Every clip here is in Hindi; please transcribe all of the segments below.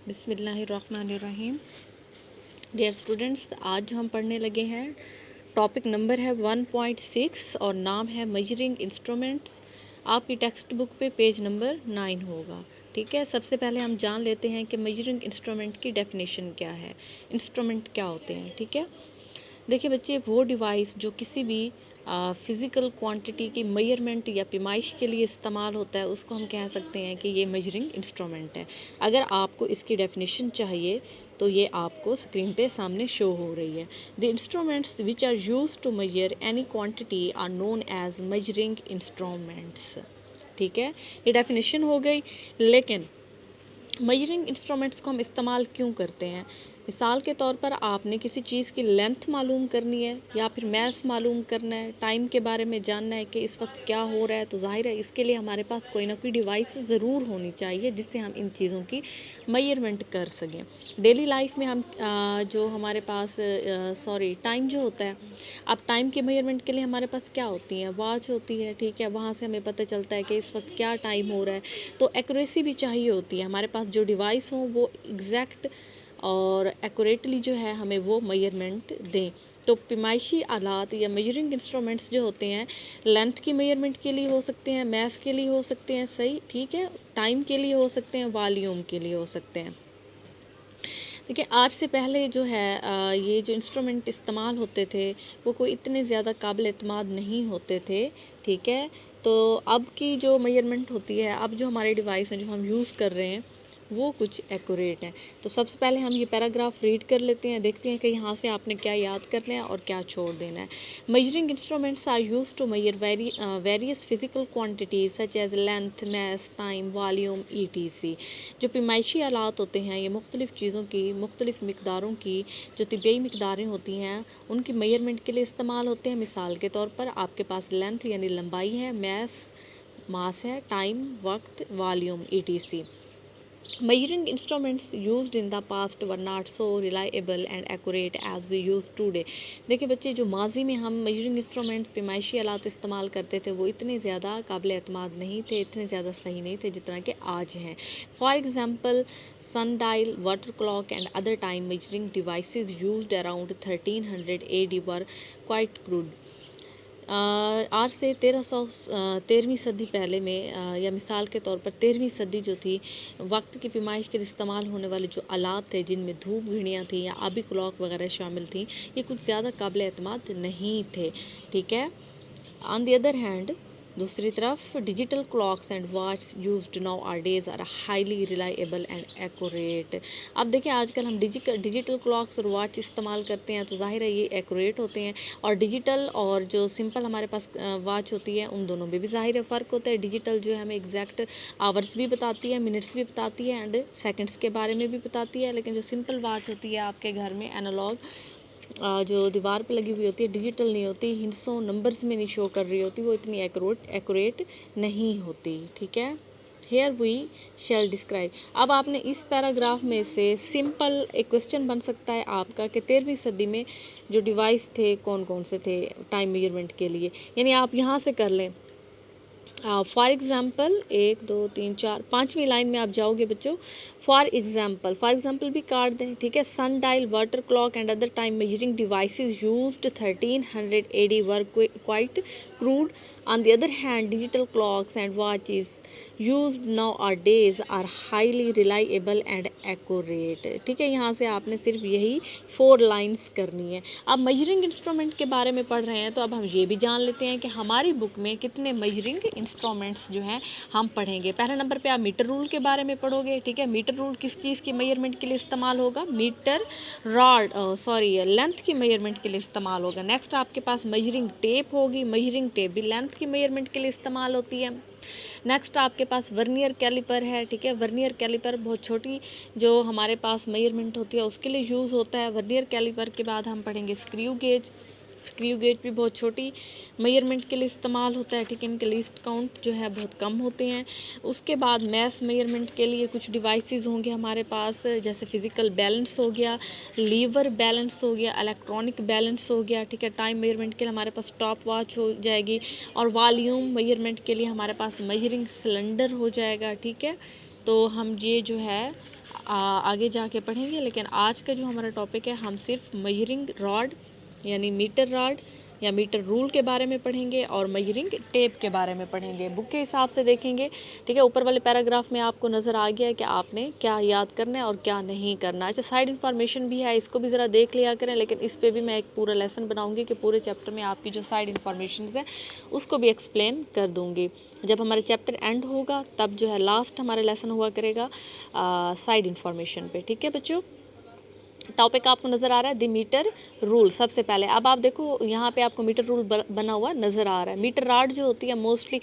बिस्मिल्लाहिर्रहमानिर्रहीम। डियर स्टूडेंट्स, आज जो हम पढ़ने लगे हैं टॉपिक नंबर है 1.6 और नाम है मेजरिंग इंस्ट्रूमेंट्स। आपकी टेक्स्ट बुक पे पेज नंबर 9 होगा। ठीक है, सबसे पहले हम जान लेते हैं कि मेजरिंग इंस्ट्रूमेंट की डेफिनेशन क्या है, इंस्ट्रूमेंट क्या होते हैं। ठीक है, देखिए बच्चे, वो डिवाइस जो किसी भी फ़िज़िकल क्वांटिटी की मेजरमेंट या पैमाइश के लिए इस्तेमाल होता है, उसको हम कह सकते हैं कि ये मेजरिंग इंस्ट्रूमेंट है। अगर आपको इसकी डेफिनेशन चाहिए तो ये आपको स्क्रीन पे सामने शो हो रही है। The instruments which are use to measure any quantity are known as measuring instruments. ठीक है, ये डेफिनेशन हो गई। लेकिन मेजरिंग इंस्ट्रूमेंट्स को हम इस्तेमाल क्यों करते हैं? मिसाल के तौर पर आपने किसी चीज़ की लेंथ मालूम करनी है या फिर मैस मालूम करना है, टाइम के बारे में जानना है कि इस वक्त क्या हो रहा है, तो जाहिर है इसके लिए हमारे पास कोई ना कोई डिवाइस ज़रूर होनी चाहिए जिससे हम इन चीज़ों की मेजरमेंट कर सकें। डेली लाइफ में हम जो हमारे पास टाइम जो होता है, अब टाइम के मेजरमेंट के लिए हमारे पास क्या होती है? वॉच होती है। ठीक है, वहाँ से हमें पता चलता है कि इस वक्त क्या टाइम हो रहा है। तो एक्यूरेसी भी चाहिए होती है, हमारे पास जो डिवाइस हो वो एग्जैक्ट और एक्यूरेटली जो है हमें वो मेजरमेंट दें। तो पैमाइशी आलात या मेजरिंग इंस्ट्रूमेंट्स जो होते हैं, लेंथ की मेजरमेंट के लिए हो सकते हैं, मैस के लिए हो सकते हैं, सही, ठीक है, टाइम के लिए हो सकते हैं, वॉल्यूम के लिए हो सकते हैं। देखिए, आज से पहले जो है ये जो इंस्ट्रूमेंट इस्तेमाल होते थे वो कोई इतने ज़्यादा काबिल एतमाद नहीं होते थे। ठीक है, तो अब की जो मेजरमेंट होती है, अब जो हमारे डिवाइस हैं जो हम यूज़ कर रहे हैं वो कुछ एक्यूरेट है। तो सबसे पहले हम ये पैराग्राफ रीड कर लेते हैं, देखते हैं कि यहाँ से आपने क्या याद करना है और क्या छोड़ देना है। Measuring instruments are use to measure various physical quantities such as length, mass, time, volume, etc. जो पैमाइशी आलात होते हैं ये मुख्तलिफ़ चीज़ों की, मुख्तलिफ़ मकदारों की जो तिबियाई मकदारें होती हैं उनकी मेजरमेंट के लिए इस्तेमाल होते हैं। मिसाल के तौर पर आपके पास लेंथ यानी लंबाई है, मैस मास है, टाइम वक्त, volume etc. Measuring instruments used in the past were not so reliable and accurate as we use today। देखिए बच्चे, जो माजी में हम मेजरिंग इंस्ट्रूमेंट पैमाइशी आलात इस्तेमाल करते थे वो इतने ज़्यादा काबिल एतमाद नहीं थे, इतने ज़्यादा सही नहीं थे जितना कि आज हैं। For example, sundial, water clock and other time measuring devices used around 1300 AD were quite crude। आज से 13वीं सदी पहले में या मिसाल के तौर पर 13वीं सदी जो थी, वक्त की पैमाइश के लिए इस्तेमाल होने वाले जो आलात थे जिनमें धूप घड़ियाँ थी या आबी क्लॉक वगैरह शामिल थी, ये कुछ ज़्यादा काबिल एतमाद नहीं थे। ठीक है, ऑन द अदर हैंड, दूसरी तरफ digital clocks and watch used now are days are highly reliable and accurate. अब देखिए, आजकल हम डिजिटल क्लॉक्स और वॉच इस्तेमाल करते हैं तो जाहिर है ये एक्यूरेट होते हैं, और डिजिटल और जो सिंपल हमारे पास वॉच होती है उन दोनों में भी जाहिर है फ़र्क होता है। डिजिटल जो है हमें एग्जैक्ट आवर्स भी बताती है, मिनट्स भी बताती है एंड सेकंड्स के बारे में भी बताती है, लेकिन जो सिंपल वॉच होती है आपके घर में एनालॉग जो दीवार पे लगी हुई होती है, डिजिटल नहीं होती, हिंसों नंबर्स में नहीं शो कर रही होती, वो इतनी एक्यूरेट नहीं होती। ठीक है, हेयर वी शैल डिस्क्राइब। अब आपने इस पैराग्राफ में से सिंपल एक क्वेश्चन बन सकता है आपका कि 13वीं सदी में जो डिवाइस थे कौन कौन से थे टाइम मेजरमेंट के लिए, यानी आप यहाँ से कर लें। फॉर एग्ज़ाम्पल 1 2 3 4 5वीं लाइन में आप जाओगे बच्चों। फॉर एग्जाम्पल भी काट दें। ठीक है, sun dial, water clock and other time measuring devices used 1300 AD were quite crude. On the other hand, digital clocks and watches used now are days are highly reliable and accurate. ठीक है, यहाँ से आपने सिर्फ यही 4 लाइन्स करनी है। अब मेजरिंग इंस्ट्रूमेंट के बारे में पढ़ रहे हैं तो अब हम ये भी जान लेते हैं कि हमारी बुक में कितने मेजरिंग इंस्ट्रूमेंट्स जो हैं हम पढ़ेंगे। पहले नंबर पे आप मीटर रूल के बारे में पढ़ोगे। ठीक है, मीटर रूल किस चीज़ की मेजरमेंट के लिए इस्तेमाल होगा? मीटर रॉड लेंथ की मेजरमेंट के लिए इस्तेमाल होगा। नेक्स्ट आपके पास मेजरिंग टेप होगी, मेजरिंग टेप भी लेंथ की मेजरमेंट के लिए इस्तेमाल होती है। नेक्स्ट आपके पास वर्नियर कैलिपर है। ठीक है, वर्नियर कैलिपर बहुत छोटी जो हमारे पास मेजरमेंट होती है उसके लिए यूज़ होता है। वर्नियर कैलिपर के बाद हम पढ़ेंगे स्क्रू गेज। स्क्रू गेज भी बहुत छोटी मेजरमेंट के लिए इस्तेमाल होता है। ठीक है, इनके लीस्ट काउंट जो है बहुत कम होते हैं। उसके बाद मैस मेजरमेंट के लिए कुछ डिवाइसेस होंगे हमारे पास, जैसे फिजिकल बैलेंस हो गया, लीवर बैलेंस हो गया, इलेक्ट्रॉनिक बैलेंस हो गया। ठीक है, टाइम मेजरमेंट के लिए हमारे पास स्टॉप वॉच हो जाएगी, और वॉल्यूम मेजरमेंट के लिए हमारे पास मेजरिंग सिलेंडर हो जाएगा। ठीक है, तो हम ये जो है आगे जाके पढ़ेंगे, लेकिन आज का जो हमारा टॉपिक है हम सिर्फ मेजरिंग रॉड यानी मीटर रॉड या मीटर रूल के बारे में पढ़ेंगे और मेजरिंग टेप के बारे में पढ़ेंगे। बुक के हिसाब से देखेंगे, ठीक है। ऊपर वाले पैराग्राफ में आपको नज़र आ गया है कि आपने क्या याद करना है और क्या नहीं करना। अच्छा, साइड इन्फॉर्मेशन भी है, इसको भी ज़रा देख लिया करें, लेकिन इस पर भी मैं एक पूरा लेसन बनाऊंगी कि पूरे चैप्टर में आपकी जो साइड इन्फॉर्मेशन है उसको भी एक्सप्लेन कर दूंगी। जब हमारा चैप्टर एंड होगा तब जो है लास्ट हमारा लेसन हुआ करेगा साइड इन्फॉर्मेशन पे, ठीक है बच्चों। टॉपिक आपको नज़र आ रहा है द मीटर रूल। सबसे पहले अब आप देखो यहाँ पे आपको मीटर रूल बना हुआ नज़र आ रहा है। मीटर रॉड जो होती है मोस्टली,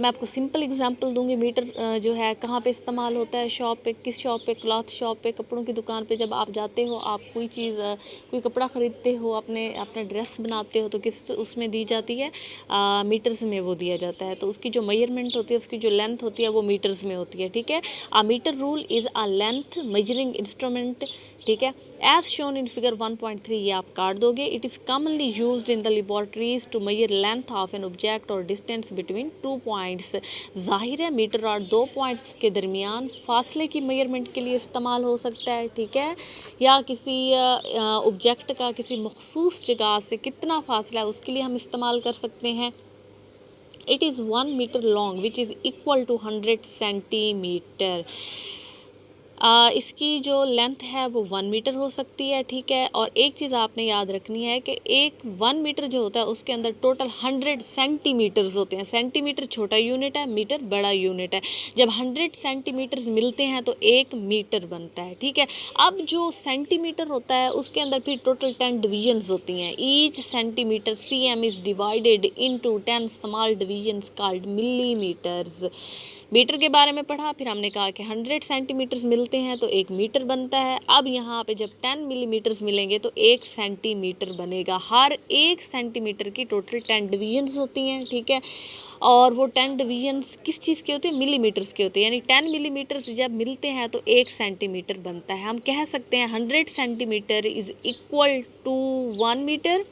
मैं आपको सिंपल एग्जांपल दूंगी। मीटर जो है कहाँ पे इस्तेमाल होता है, शॉप पे, किस शॉप पे, क्लॉथ शॉप पे, कपड़ों की दुकान पे। जब आप जाते हो, आप कोई चीज़ कोई कपड़ा ख़रीदते हो, अपने ड्रेस बनाते हो, तो किस उसमें दी जाती है, मीटर्स में वो दिया जाता है। तो उसकी जो मेजरमेंट होती है, उसकी जो लेंथ होती है वो मीटर्स में होती है, ठीक है। A metre rule is a length measuring instrument, ठीक है, एज शोन इन फिगर 1.3। ये आप काट दोगे। It is commonly used in the laboratories to measure length of an object और डिस्टेंस बिटवीन 2 पॉइंट्स। जाहिर है मीटर रॉड 2 पॉइंट्स के दरमियान फासले की मेजरमेंट के लिए इस्तेमाल हो सकता है, ठीक है, या किसी ऑब्जेक्ट का किसी मखसूस जगह से कितना फासला है उसके लिए हम इस्तेमाल कर सकते हैं। It is 1 metre long which is equal to 100 centimetre. इसकी जो लेंथ है वो 1 मीटर हो सकती है, ठीक है। और एक चीज़ आपने याद रखनी है कि 1 मीटर जो होता है उसके अंदर टोटल 100 सेंटीमीटर्स होते हैं। सेंटीमीटर छोटा यूनिट है, मीटर बड़ा यूनिट है। जब 100 सेंटीमीटर्स मिलते हैं तो 1 मीटर बनता है, ठीक है। अब जो सेंटीमीटर होता है उसके अंदर फिर टोटल 10 डिवीजन्स होती हैं। Each centimetre cm is divided into 10 small divisions called millimetres. Metre के बारे में पढ़ा, फिर हमने कहा कि 100 सेंटीमीटर्स मिलते हैं तो 1 मीटर बनता है। अब यहाँ पे जब 10 मिलीमीटर्स मिलेंगे तो 1 सेंटीमीटर बनेगा। हर 1 सेंटीमीटर की टोटल 10 डिवीजन्स होती हैं, ठीक है। और वो 10 डिवीजन्स किस चीज़ के होते हैं, मिलीमीटर्स के होते हैं। यानी 10 मिलीमीटर्स जब मिलते हैं तो 1 सेंटीमीटर बनता है। हम कह सकते हैं 100 centimetre is equal to 1 metre,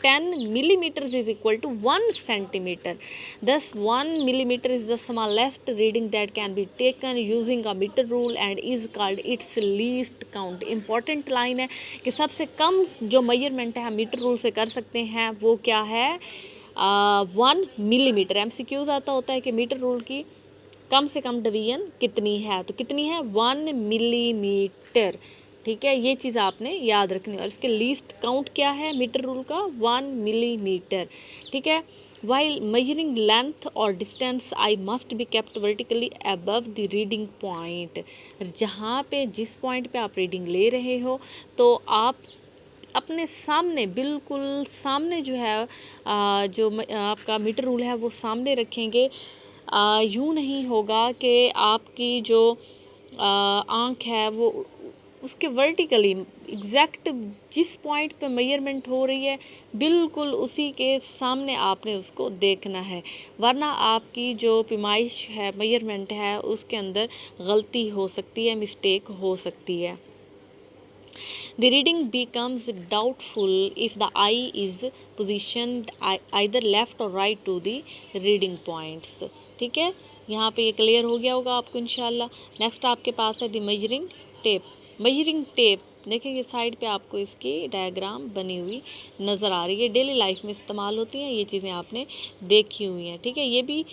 10 millimeters is equal to 1 centimeter. Thus 1 millimeter is the smallest reading that can be taken using a meter rule and is called its least count. Important line है कि सबसे कम जो measurement है हम मीटर रूल से कर सकते हैं वो क्या है, 1 मिलीमीटर। MCQs आता होता है कि मीटर रूल की कम से कम डिवीजन कितनी है, तो कितनी है, 1 मिलीमीटर, ठीक है। ये चीज़ आपने याद रखनी है। और इसके लीस्ट काउंट क्या है मीटर रूल का, 1 मिलीमीटर, ठीक है। वाइल मेजरिंग लेंथ और distance I must be kept vertically above the reading point. जहाँ पे जिस पॉइंट पे आप रीडिंग ले रहे हो तो आप अपने सामने, बिल्कुल सामने जो है जो आपका मीटर रूल है वो सामने रखेंगे। यूँ नहीं होगा कि आपकी जो आँख है वो उसके वर्टिकली एग्जैक्ट जिस पॉइंट पे मेजरमेंट हो रही है बिल्कुल उसी के सामने आपने उसको देखना है, वरना आपकी जो पैमाइश है, मेजरमेंट है, उसके अंदर गलती हो सकती है, मिस्टेक हो सकती है। The reading becomes doubtful if the eye is positioned either left or right to the reading points, ठीक है। यहाँ पे ये क्लियर हो गया होगा आपको इंशाल्लाह। नेक्स्ट आपके पास है the measuring tape. Measuring tape देखेंगे साइड पे आपको इसकी डायग्राम बनी हुई नज़र आ रही है। डेली लाइफ में इस्तेमाल होती हैं ये चीज़ें, आपने देखी हुई हैं, ठीक है। ये भी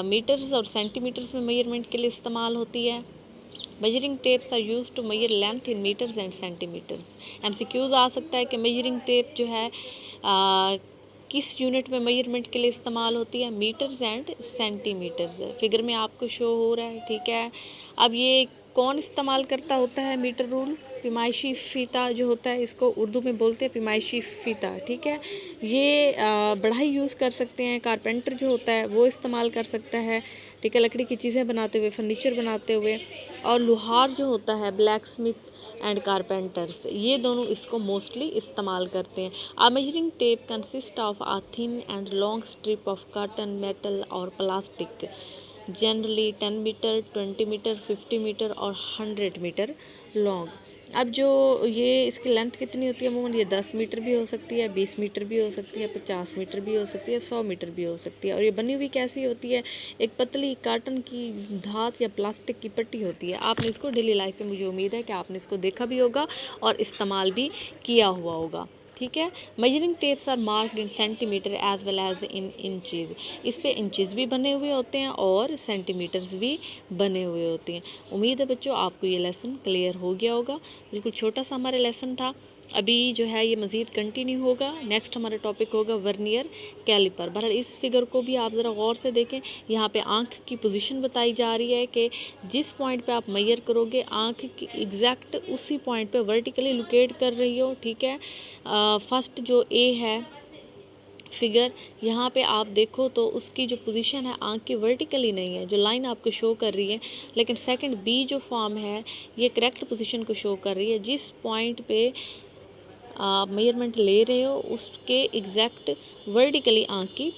मीटर्स और सेंटीमीटर्स में मेजरमेंट के लिए इस्तेमाल होती है। Measuring tapes are use to measure length in metres and centimetres. MCQs आ सकता है कि मेजरिंग टेप जो है किस यूनिट में मेजरमेंट के लिए इस्तेमाल होती है, मीटर्स एंड सेंटीमीटर्स। फिगर में आपको शो हो रहा है, ठीक है। अब ये कौन इस्तेमाल करता होता है मीटर रूल, पैमाइशी फ़ीता जो होता है, इसको उर्दू में बोलते हैं पैमाइशी फ़ीता, ठीक है। ये बढ़ाई यूज़ कर सकते हैं, कारपेंटर जो होता है वो इस्तेमाल कर सकता है, ठीक है, लकड़ी की चीज़ें बनाते हुए, फर्नीचर बनाते हुए। और लुहार जो होता है, ब्लैक स्मिथ एंड कारपेंटर्स, ये दोनों इसको मोस्टली इस्तेमाल करते हैं। A measuring tape consist of a thin and long strip of cotton, metal और plastic, generally 10 metre, 20 metre, 50 metre और 100 मीटर लॉन्ग। अब जो ये इसकी लेंथ कितनी होती है अमूमन, ये 10 मीटर भी हो सकती है, 20 मीटर भी हो सकती है, 50 मीटर भी हो सकती है, 100 मीटर भी हो सकती है। और ये बनी हुई कैसी होती है, एक पतली काटन की धात या प्लास्टिक की पट्टी होती है। आपने इसको डेली लाइफ में, मुझे उम्मीद है कि आपने इसको देखा भी होगा और इस्तेमाल भी किया हुआ होगा। ठीक है। Measuring tapes are marked in centimetre as well as in inches. इस पे इंचेस भी बने हुए होते हैं और सेंटीमीटर्स भी बने हुए होते हैं। उम्मीद है बच्चों आपको ये लेसन क्लियर हो गया होगा। बिल्कुल छोटा सा हमारा लेसन था। अभी जो है ये मज़ीद कंटिन्यू होगा। नेक्स्ट हमारा टॉपिक होगा वर्नियर कैलिपर। बहरहाल इस फिगर को भी आप ज़रा गौर से देखें। यहाँ पे आंख की पोजीशन बताई जा रही है कि जिस पॉइंट पे आप मेजर करोगे आंख की एग्जैक्ट उसी पॉइंट पे वर्टिकली लोकेट कर रही हो। ठीक है। फर्स्ट जो ए है फिगर, यहाँ पे आप देखो तो उसकी जो पोजीशन है आंख की वर्टिकली नहीं है, जो लाइन आपको शो कर रही है। लेकिन सेकंड बी जो फॉर्म है ये करेक्ट पोजीशन को शो कर रही है। जिस पॉइंट पे आप मेजरमेंट ले रहे हो उसके एग्जैक्ट वर्टिकली आंख की